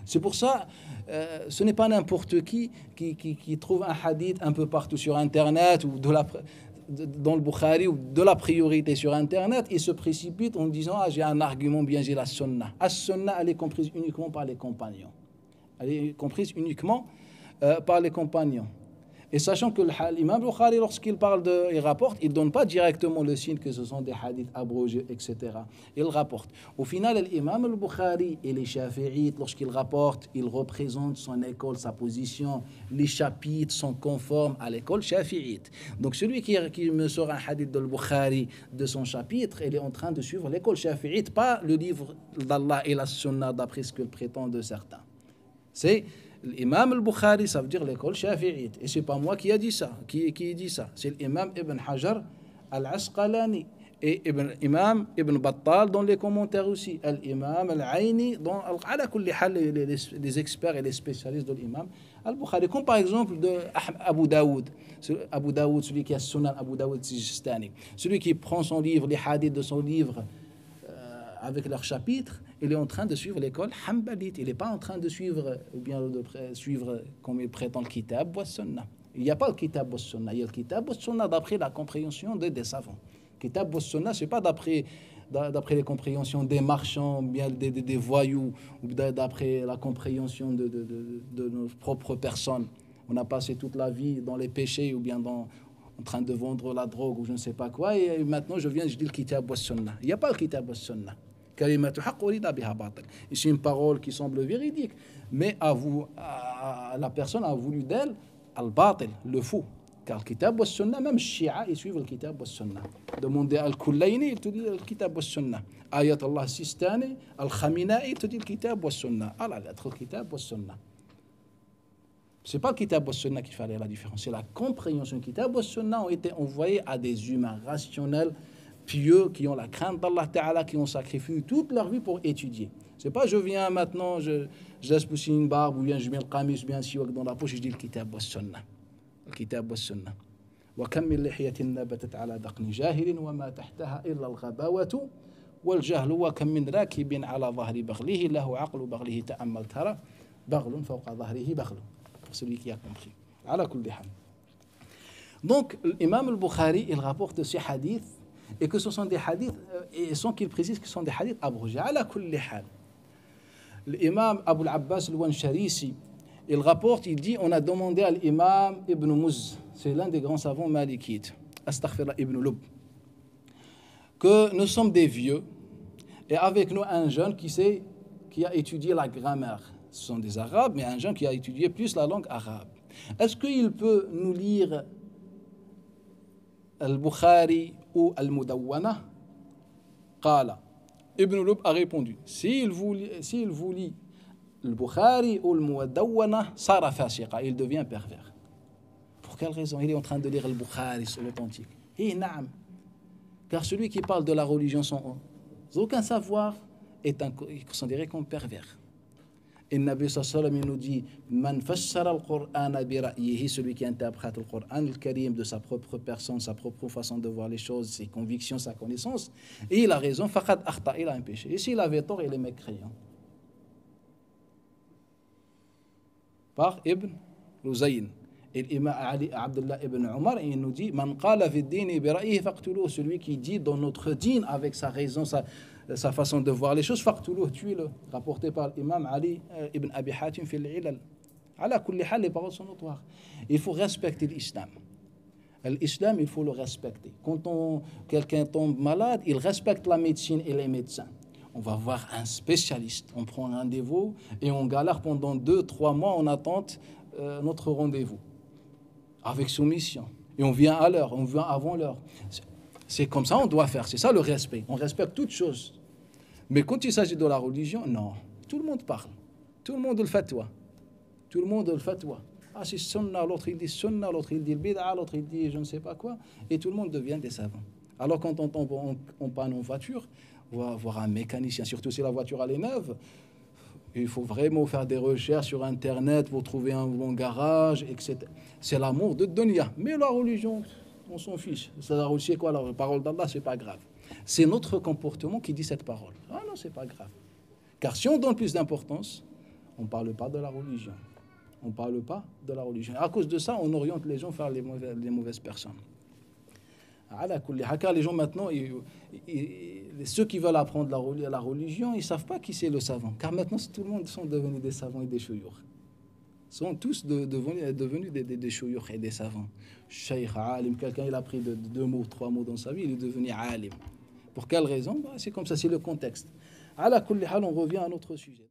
C'est pour ça, ce n'est pas n'importe qui trouve un hadith un peu partout sur Internet ou dans le Bukhari ou de la priorité sur Internet, il se précipite en disant « Ah, j'ai un argument bien, j'ai la sunna ». La sunna, elle est comprise uniquement par les compagnons. Elle est comprise uniquement par les compagnons. Et sachant que l'imam Bukhari, lorsqu'il parle il rapporte, il ne donne pas directement le signe que ce sont des hadiths abrogés, etc. Il rapporte. Au final, l'imam al-Bukhari et les Shafi'ites, lorsqu'ils rapportent, ils représentent son école, sa position. Les chapitres sont conformes à l'école Shafi'ite. Donc celui qui me sort un hadith de Bukhari de son chapitre, il est en train de suivre l'école Shafi'ite, pas le livre d'Allah et la sunna d'après ce que prétendent certains. C'est l'imam al-Bukhari, ça veut dire l'école Shafi'ite. Et c'est pas moi qui a dit ça, qui dit ça. C'est l'imam Ibn Hajar al-Asqalani et l'imam Ibn Battal dans les commentaires aussi. L'imam al-Aini, les experts et les spécialistes de l'imam al-Bukhari. Comme par exemple de Abu Daoud, celui qui a Sunan Abu Daoud Sijistani. Celui qui prend son livre, les hadiths de son livre avec leurs chapitres, il est en train de suivre l'école Hanbalite. Il n'est pas en train de suivre, ou bien de suivre, comme il prétend, le Kitab wa Sunna. Il n'y a pas le Kitab wa Sunna. Il y a le Kitab wa Sunna d'après la compréhension des savants. Le Kitab wa Sunna, ce n'est pas d'après les compréhensions des marchands, bien des voyous, ou d'après la compréhension de nos propres personnes. On a passé toute la vie dans les péchés, ou bien en train de vendre la drogue, ou je ne sais pas quoi, et maintenant je dis le Kitab wa Sunna. Il n'y a pas le Kitab wa Sunna. Et c'est une parole qui semble véridique, mais la personne a voulu d'elle al-batil, le faux. Car le Kitab wa Sunna, même Shia, ils suivent le Kitab wa Sunna. Demandez al-Kulayni, il te dit le Kitab wa Sunna. Ayat Allah Sistani, al-Khamina'i, il te dit le Kitab wa Sunna. À la lettre, le Kitab wa Sunna. C'est pas le Kitab wa Sunna qui fallait la différence, c'est la compréhension. Le Kitab wa Sunna ont été envoyés à des humains rationnels, pieux, qui ont la crainte d'Allah Ta'ala, qui ont sacrifié toute leur vie pour étudier. C'est pas je viens maintenant, je laisse pousser une barbe, ou bien je mets le qamis, bien siwak dans la poche, je dis le Kitab wa Sunna. Le Kitab wa Sunna. وكم من لحية نبتت على دقن جاهل وما تحتها إلا الغباوة والجهل وكم من راكب على ظهر بغله له عقل بغله تأمل ترى بغل فوق ظهره بغل. Pour celui qui a compris. على كل حال. Donc l'imam al-Bukhari, il rapporte ces hadiths et que ce sont des hadiths, et sans qu'il précise que ce sont des hadiths abrogés. على كل حال. L'imam Abu al-Abbas al-Wansharisi, il rapporte, il dit, on a demandé à l'imam Ibn Muz, c'est l'un des grands savants malikites, Astaghfirullah Ibn Lub, que nous sommes des vieux, et avec nous un jeune qui a étudié la grammaire. Ce sont des Arabes, mais un jeune qui a étudié plus la langue arabe. Est-ce qu'il peut nous lire Al-Bukhari ou Al-Mudawwana? Qala. Ibn Lub a répondu, s'il vous lit Al-Bukhari ou Al-Mudawwana, sara fasiqa, il devient pervers. Pour quelle raison? Il est en train de lire Al-Bukhari, c'est l'authentique. Et naam. Car celui qui parle de la religion sans aucun savoir est considéré comme pervers. Et le Nabi sallallahu alayhi wa sallam nous dit Man fassara al-Qur'an bi ra'yihi, celui qui interprète le Coran al-Karim de sa propre personne, sa propre façon de voir les choses, ses convictions, sa connaissance, et il a raison, faqad akhta, il a un péché. Et s'il avait tort, il est mécréant. Par Ibn Luzayn. Et l'imam Ali Abdullah ibn Omar, il nous dit Man qala fi ad-din bi ra'yihi faqtuluhu, celui qui dit dans notre dîn avec sa raison, sa façon de voir les choses, faqtuluhu, tuez-le. Rapporté par l'imam Ali ibn Abi Hatim fi al-Ilal. Ala kulli hal, les paroles sont notoires. Il faut respecter l'islam. L'islam, il faut le respecter. Quand quelqu'un tombe malade, il respecte la médecine et les médecins. On va voir un spécialiste. On prend un rendez-vous et on galère pendant 2-3 mois en attente notre rendez-vous. Avec soumission. Et on vient à l'heure, on vient avant l'heure. C'est comme ça on doit faire, c'est ça le respect. On respecte toutes choses. Mais quand il s'agit de la religion, non. Tout le monde parle. Tout le monde le fatwa. Tout le monde le fatwa. Ah, c'est sunna, l'autre il dit sunna, l'autre il dit bid'a, l'autre il dit je ne sais pas quoi. Et tout le monde devient des savants. Alors quand on tombe en panne en voiture, on va voir un mécanicien, surtout si la voiture elle est neuve. Il faut vraiment faire des recherches sur Internet pour trouver un bon garage, etc. C'est l'amour de dunya. Mais la religion, on s'en fiche. C'est quoi la parole d'Allah, c'est pas grave. C'est notre comportement qui dit cette parole. Ah non, c'est pas grave. Car si on donne plus d'importance, On ne parle pas de la religion. On ne parle pas de la religion. À cause de ça, on oriente les gens vers les mauvaises personnes. Car les gens maintenant, ceux qui veulent apprendre la religion, ils ne savent pas qui c'est le savant. Car maintenant, tout le monde sont devenus des savants et des chouyours. Ils sont tous devenus des chouyours et des savants. Cheikh, alim, quelqu'un il a pris 2 mots, 3 mots dans sa vie, il est devenu alim. Pour quelle raison? C'est comme ça, c'est le contexte. On revient à notre sujet.